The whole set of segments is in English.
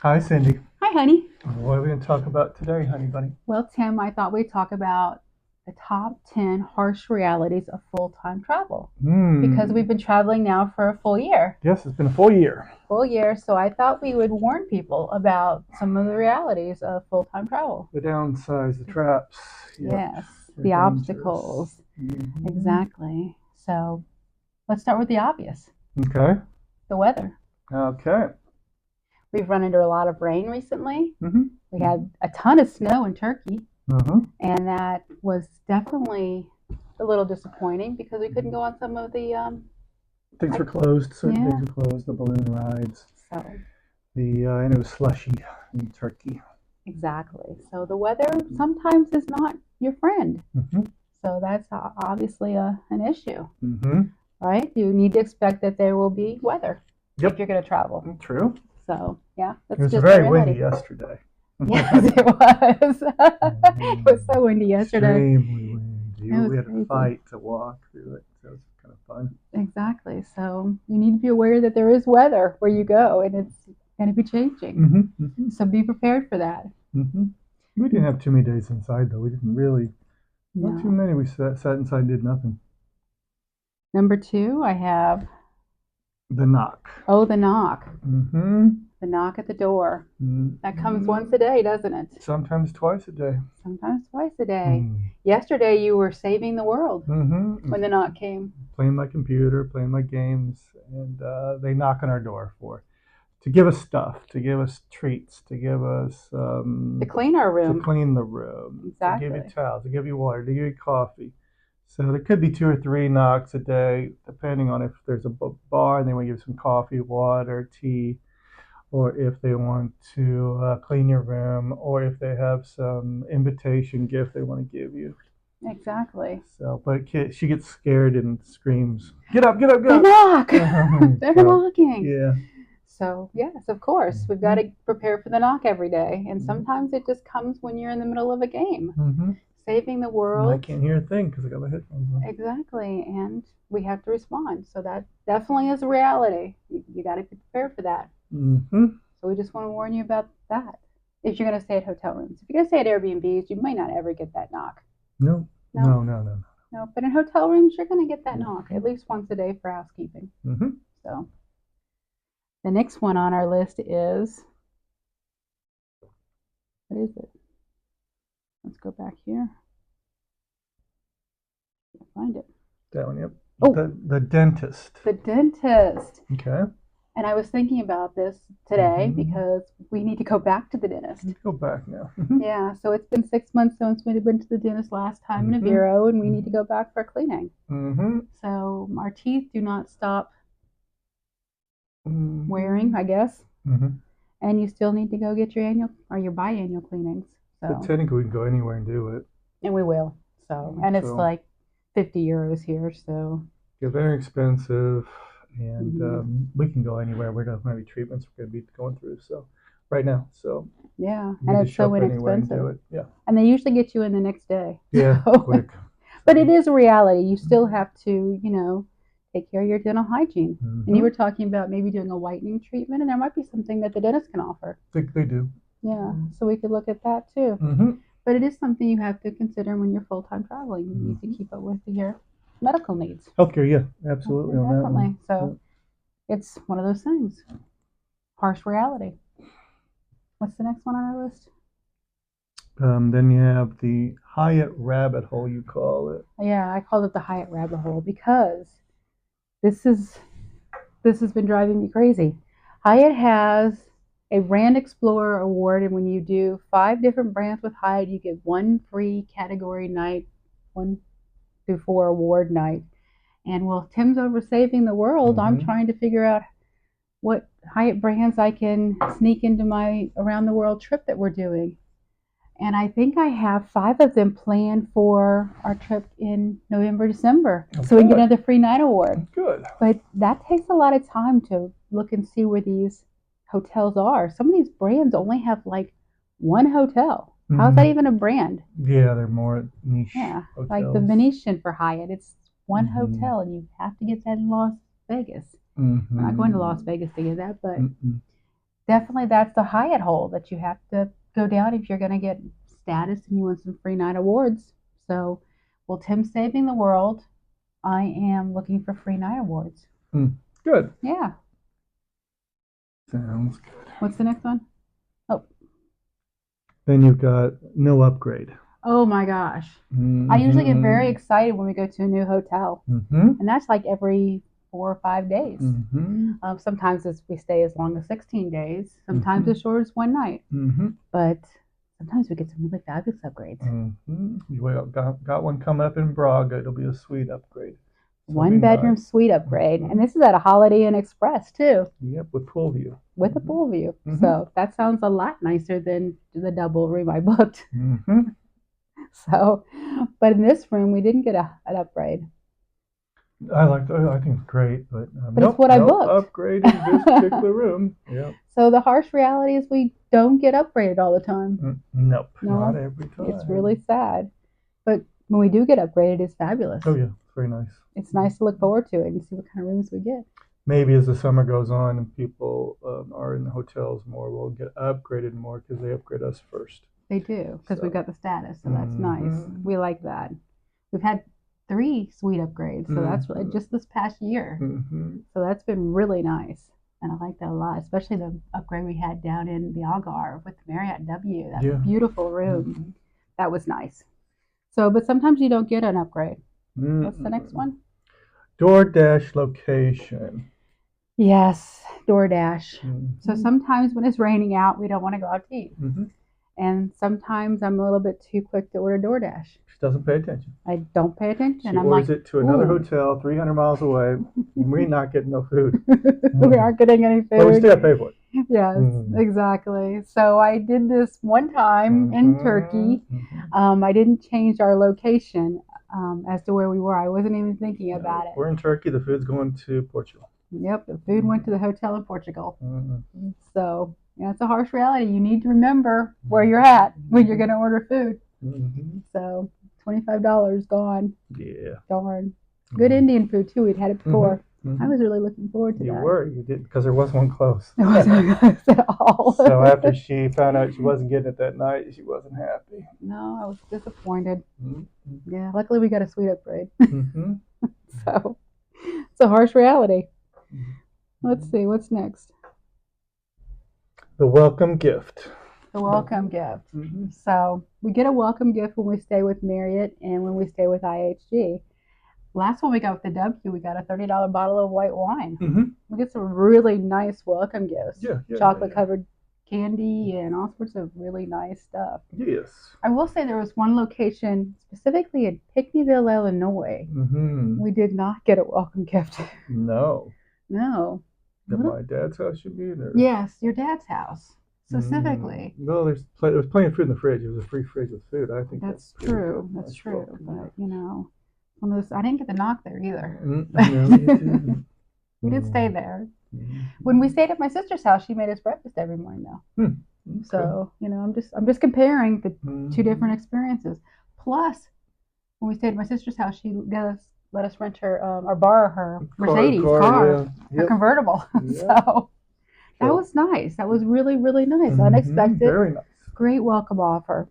Hi, Cindy. Hi, honey. What are we going to talk about today, honey bunny? Well, Tim, I thought we'd talk about the top 10 harsh realities of full-time travel because we've been traveling now for a full year. Yes, it's been a full year. Full year, so I thought we would warn people about some of the realities of full-time travel. The downsides, the traps. Yep, Yes, they're the dangerous. obstacles. Exactly. So let's start with the obvious, Okay. the weather. Okay. We've run into a lot of rain recently. Mm-hmm. We had a ton of snow in Turkey, Mm-hmm. and that was definitely a little disappointing because we couldn't go on some of the Things were closed. Certain yeah. things were closed. The balloon rides. So And it was slushy in Turkey. exactly. So the weather sometimes is not your friend. Mm-hmm. So that's obviously an issue, Mm-hmm. right? You need to expect that there will be weather if Yep. you're going to travel. True. So yeah, It that's was just the very windy reality. yesterday. Yes, it was. It was so windy yesterday. Extremely windy. It was We had to crazy. fight to walk through it. So it was kind of fun. Exactly. So you need to be aware that there is weather where you go and it's going to be changing. Mm-hmm. Mm-hmm. So be prepared for that. Mm-hmm. We didn't have too many days inside, though. We didn't really, not too No. many. We sat inside and did nothing. Number two, I have, The knock. the knock. Mm-hmm. The knock at the door. That comes once Mm-hmm. a day, doesn't it? Sometimes twice a day. Sometimes twice a day. Mm-hmm. Yesterday you were saving the world Mm-hmm. when the knock came. Playing my computer, playing my games, and they knock on our door to give us stuff, to give us treats, to give us To clean our to room. clean the room, to give you Exactly. towels, to give you water, to give you coffee. So there could be two or three knocks a day, depending on if there's a bar and they want to give some coffee, water, tea, or if they want to clean your room, or if they have some invitation gift they want to give you. Exactly. So, but she gets scared and screams, "Get up! Get up! Get The up!" knock! They're So, knocking. yeah. So, yes, of course, we've got Mm-hmm. to prepare for the knock every day. And sometimes it just comes when you're in the middle of a game, Mm-hmm. saving the And I world. can't hear a thing because I got my headphones on. Exactly. And we have to respond. So that definitely is a reality. You got to be prepared for that. Mm-hmm. So we just want to warn you about that. If you're going to stay at hotel rooms, if you're going to stay at Airbnbs, you might not ever get that knock. No, No, no, no, no, no. But in hotel rooms, you're going to get that no. knock at least once a day for housekeeping. Mm-hmm. So the next one on our list is, what is it? Let's go back here. Can't find it. That one, yep. Oh, The dentist. the dentist. Okay. And I was thinking about this today Mm-hmm. because we need to go back to the dentist. Let's go back now. Mm-hmm. Yeah, so it's been 6 months since we went to the dentist last time in Mm-hmm. Aviro, and we need to go back for a cleaning. Mm-hmm. So our teeth do not stop Mm-hmm. wearing, I guess, Mm-hmm. and you still need to go get your annual or your biannual cleanings. But So, technically, we can go anywhere and do it. and we will. So, and it's So, like 50 euros here. So, they're very expensive, and mhm. we can go anywhere. We don't have any treatments we're going to be going through. So, right now, so Yeah, you and can it's just show so up anywhere and do inexpensive. it. Yeah. And they usually get you in the next day. Yeah. So, Quick. but So, it is a reality. You still have to, take care of your dental hygiene. And you mm-hmm. were talking about maybe doing a whitening treatment, and there might be something that the dentist can offer. They do. Yeah, so we could look at that too. Mm-hmm. But it is something you have to consider when you're full time traveling. You need to Mm-hmm. keep up with your medical needs. Healthcare, yeah, absolutely on that Definitely. one. So it's one of those things. Harsh reality. What's the next one on our list? Then you have the Hyatt rabbit hole, you call it. Yeah, I called it the Hyatt rabbit hole because this is this has been driving me crazy. Hyatt has a Brand Explorer Award, and when you do 5 different brands with Hyatt, you get one free category night, 1 through 4 award night. And while Tim's over saving the world, I'm Mm-hmm. trying to figure out what Hyatt brands I can sneak into my around the world trip that we're doing. And I think I have 5 of them planned for our trip in November, December. Oh, So we can get good. another free night award. Good. But that takes a lot of time to look and see where these hotels are. Some of these brands only have like one hotel. How's that Mm-hmm. even a brand? Yeah, they're more niche Yeah, like the hotels. Venetian for Hyatt, it's one Mm-hmm. hotel, and you have to get that in Las Vegas. We're not going to Mm-hmm. Las Vegas to get that, but Mm-mm. definitely that's the Hyatt hole that you have to go down if you're going to get status and you want some free night awards. So, well, Tim's saving the world. I am looking for free night awards. Good. Yeah. Sounds good. What's the next one? Oh, Then you've got no upgrade. oh my gosh. I usually get very excited when we go to a new hotel, and that's like every 4 or 5 days. Sometimes we stay as long as 16 days, sometimes as short as one night, but sometimes we get some really fabulous upgrades. You got one coming up in Braga. It'll be a suite upgrade. So one bedroom nice. Suite upgrade, and this is at a Holiday Inn Express too. Yep, with pool view. With a pool view. So that sounds a lot nicer than the double room I booked. So, but in this room we didn't get an upgrade. I think it's great, but it's what I booked. Upgrade in this particular room. Yep. So the harsh reality is we don't get upgraded all the time. Nope, not every time. It's really sad, but when we do get upgraded, it's fabulous. Oh yeah, it's very nice. It's nice to look forward to it and see what kind of rooms we get. Maybe as the summer goes on and people are in the hotels more, we'll get upgraded more because they upgrade us first. They do, because we've got the status, so that's nice. We like that. We've had 3 suite upgrades, so that's really just this past year. So that's been really nice, and I like that a lot, especially the upgrade we had down in the Algarve with the Marriott W. That beautiful room. That was nice. So, but sometimes you don't get an upgrade. What's the next one? DoorDash location. Yes, DoorDash. So sometimes when it's raining out, we don't want to go out to eat. And sometimes I'm a little bit too quick to order DoorDash. She doesn't pay attention. I don't pay attention. She orders it to another hotel 300 miles away. We're not getting no food. We aren't getting any food. But we still pay for it. Yes, exactly. So I did this one time in Turkey. I didn't change our location as to where we were. I wasn't even thinking about it. We're in Turkey. The food's going to Portugal. Yep, the food went to the hotel in Portugal. So it's a harsh reality. You need to remember where you're at when you're going to order food. So $25 gone. Yeah. Darn. Good Indian food too. We'd had it before. I was really looking forward to that. You did, because there was one close. There wasn't close at all. So after she found out she wasn't getting it that night, she wasn't happy. No, I was disappointed. Yeah, luckily we got a suite upgrade. So it's a harsh reality. Let's see, what's next? The welcome gift. The welcome gift. So we get a welcome gift when we stay with Marriott and when we stay with IHG. Last one we got with the W, we got a $30 bottle of white wine. We get some really nice welcome gifts. Chocolate covered candy and all sorts of really nice stuff. Yes. I will say there was one location, specifically in Pinckneyville, Illinois. We did not get a welcome gift. No. At my dad's house, you mean? Or? Yes, your dad's house, specifically. No, there was plenty of food in the fridge. It was a free fridge with food. I think that's true. That's true. But, one of those, I didn't get the knock there either. We did stay there. When we stayed at my sister's house, she made us breakfast every morning, though. Okay. So, I'm just comparing the 2 different experiences. Plus, when we stayed at my sister's house, she let us rent her or borrow her Mercedes car, her convertible. So that was nice. That was really, really nice. Unexpected. Very nice. Great welcome offer.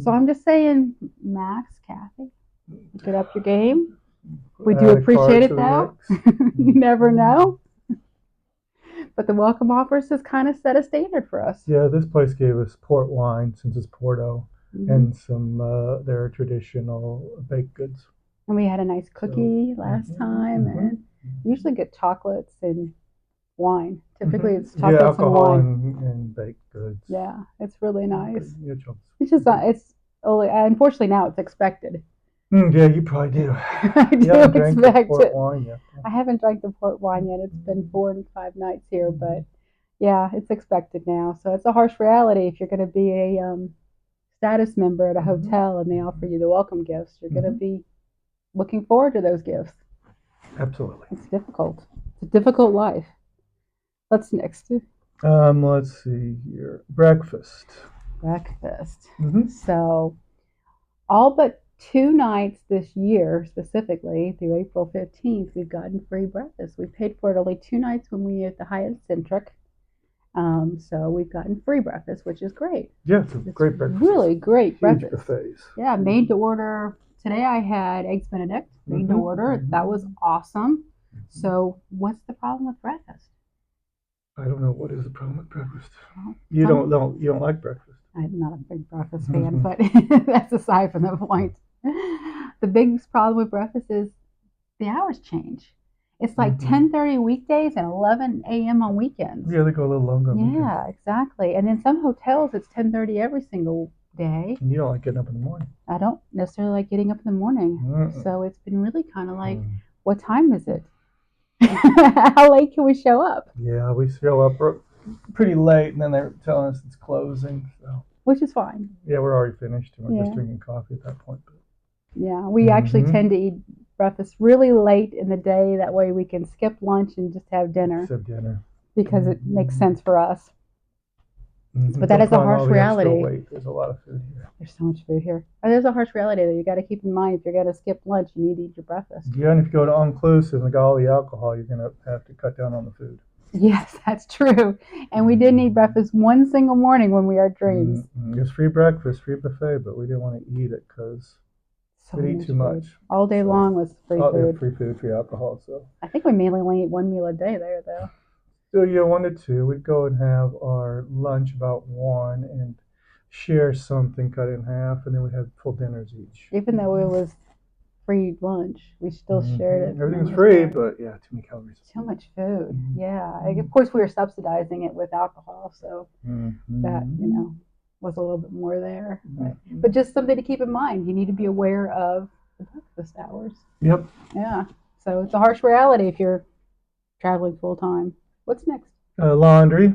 So I'm just saying, Max, Kathy, get up your game. We do appreciate it, though. You never know. But the welcome offers has kind of set a standard for us. Yeah, this place gave us port wine, since it's Porto, and some their traditional baked goods. And we had a nice cookie last time, and usually get chocolates and wine. Typically, it's chocolates alcohol and wine and baked goods. Yeah, it's really nice. It's just it's only unfortunately now it's expected. Yeah, you probably do. I do expect it. Wine yet. I haven't drank the port wine yet. It's been 4 and 5 nights here, but yeah, it's expected now. So it's a harsh reality. If you're going to be a status member at a hotel and they offer you the welcome gifts, you're going to be looking forward to those gifts. Absolutely. It's difficult. It's a difficult life. What's next? Let's see here. Breakfast. So all but 2 nights this year, specifically through April 15th, we've gotten free breakfast. We paid for it only 2 nights when we were at the Hyatt Centric, So we've gotten free breakfast, which is great. Yeah, it's a It's great breakfast. really great Huge breakfast. buffets. Yeah, made to order. Today I had eggs Benedict made to order. That was awesome. So what's the problem with breakfast? I don't know what is the problem with breakfast. Well, You don't like breakfast. I'm not a big breakfast fan, but that's aside from the point. The biggest problem with breakfast is the hours change. It's like 10:30 weekdays and 11 a.m. on weekends. Yeah, they go a little longer on weekends. Yeah, exactly. And in some hotels, it's 10:30 every single day. And you don't like getting up in the morning. I don't necessarily like getting up in the morning. So it's been really kind of like, what time is it? How late can we show up? Yeah, we show up pretty late, and then they're telling us it's closing. So. Which is fine. Yeah, we're already finished, and we're just drinking coffee at that point. But. Yeah, we actually tend to eat breakfast really late in the day. That way we can skip lunch and just have dinner. Just have dinner. Because it makes sense for us. But that is a harsh reality. There's a lot of food here. There's so much food here. And there's a harsh reality that you got to keep in mind. If you're going to skip lunch, you need to eat your breakfast. Yeah, and if you go to all-inclusive and got all the alcohol, you're going to have to cut down on the food. Yes, that's true. And we didn't eat breakfast one single morning when we were at Dreams. It was free breakfast, free buffet, but we didn't want to eat it because we'd eat too much. All day long was free food. Free food, free alcohol. So I think we mainly only eat one meal a day there, though. So yeah, 1 to 2. We'd go and have our lunch about 1 and share something, cut it in half, and then we'd have full dinners each. Even though it was free lunch, we still shared it. Everything was free, but yeah, too many calories. Too much food. Yeah. Of course, we were subsidizing it with alcohol, so that, was a little bit more there. But just something to keep in mind. You need to be aware of the breakfast hours. Yep. Yeah. So it's a harsh reality if you're traveling full time. What's next? Laundry.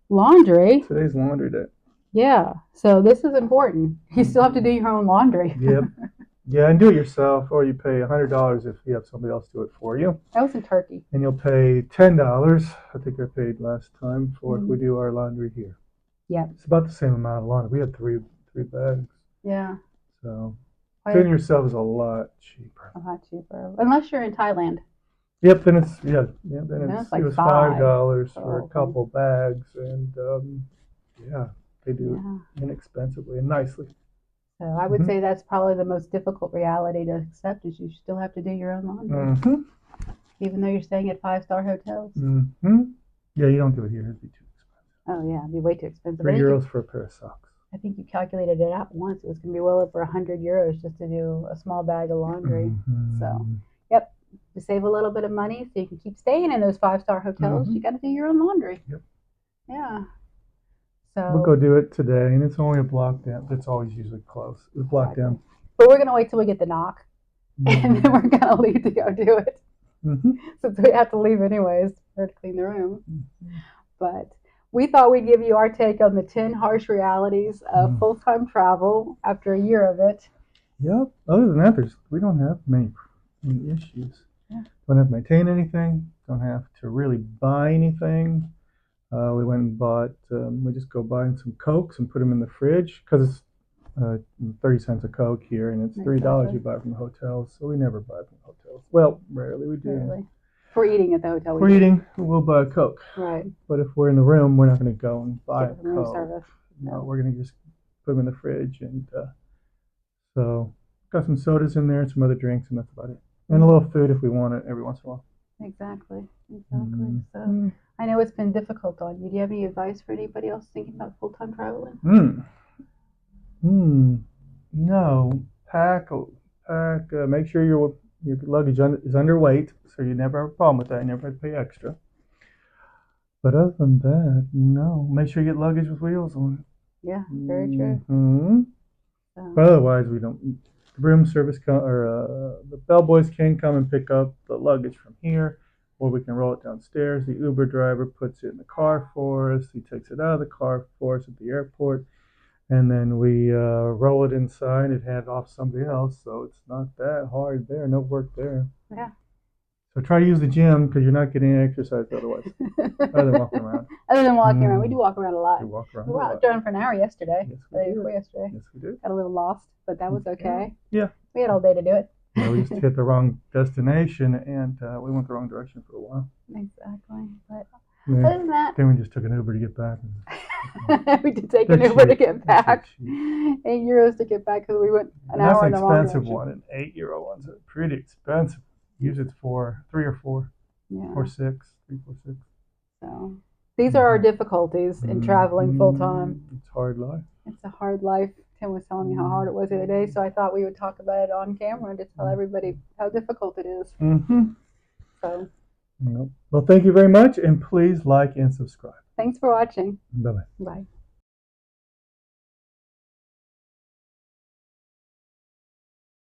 Laundry? Today's laundry day. Yeah. So this is important. You still have to do your own laundry. Yep. Yeah, and do it yourself, or you pay $100 if you have somebody else do it for you. That was in Turkey. And you'll pay $10. I think I paid last time for if we do our laundry here. Yeah. It's about the same amount of laundry. We had three bags. Yeah. So doing it yourself is a lot cheaper. A lot cheaper, unless you're in Thailand. Yep, then it's then it was $5 for a couple bags, and they do it inexpensively and nicely. So I would say that's probably the most difficult reality to accept is you still have to do your own laundry, even though you're staying at 5-star hotels. Yeah, you don't do it here; it'd be too expensive. Oh yeah, it'd be way too expensive. €3 for a pair of socks. I think you calculated it out once. It was going to be well over €100 just to do a small bag of laundry. So, yep. To save a little bit of money so you can keep staying in those 5-star hotels, you got to do your own laundry. Yep. Yeah. So we'll go do it today, and it's only a block down. It's always usually close. It's blocked down. But we're going to wait till we get the knock, and then we're going to leave to go do it. Since we have to leave anyways for to clean the room. But we thought we'd give you our take on the 10 harsh realities of full-time travel after a year of it. Yep. Other than that, we don't have many issues. Yeah. Don't have to maintain anything. Don't have to really buy anything. We went and bought. We just go buy some Cokes and put them in the fridge because it's 30 cents a Coke here, and it's $3 you buy from the hotels. So we never buy from the hotels. Well, rarely we do. Rarely. For eating at the hotel. For eating, we'll buy a Coke. Right. But if we're in the room, we're not going to go and buy a Coke. Service. No, we're going to just put them in the fridge, and so got some sodas in there, some other drinks, and that's about it. And a little food if we want it every once in a while. Exactly. So I know it's been difficult on you. Do you have any advice for anybody else thinking about full-time traveling? No. Pack. Make sure your luggage is underweight, so you never have a problem with that. You never have to pay extra. But other than that, no. Make sure you get luggage with wheels on it. Yeah, very true. But otherwise, we don't. The room service the bellboys can come and pick up the luggage from here, or we can roll it downstairs. The Uber driver puts it in the car for us. He takes it out of the car for us at the airport, and then we roll it inside and hand it off to somebody else. So it's not that hard there. No work there. Yeah. So try to use the gym because you're not getting any exercise otherwise. Other than walking around. Other than walking around. We do walk around a lot. We walk around we were out driving for an hour yesterday. Yes, we did. Yesterday. Yes, we did. Got a little lost, but that was okay. Yeah. We had all day to do it. Yeah, we just hit the wrong destination, and we went the wrong direction for a while. Exactly. But And Other than that, then we just took an Uber to get back. we did take They're an Uber to cheap. get They're so back. cheap. €8 to get back because we went an And that's hour an in the wrong expensive direction. one. An €8 one's pretty expensive. Usually it's 3 or 4, Yeah. 4, 6, 3, 4, 6. So these are our difficulties in traveling full time. It's hard life. It's a hard life. Tim was telling me how hard it was the other day, so I thought we would talk about it on camera to tell everybody how difficult it is. So, Well, thank you very much, and please like and subscribe. thanks for watching. Bye-bye. Bye.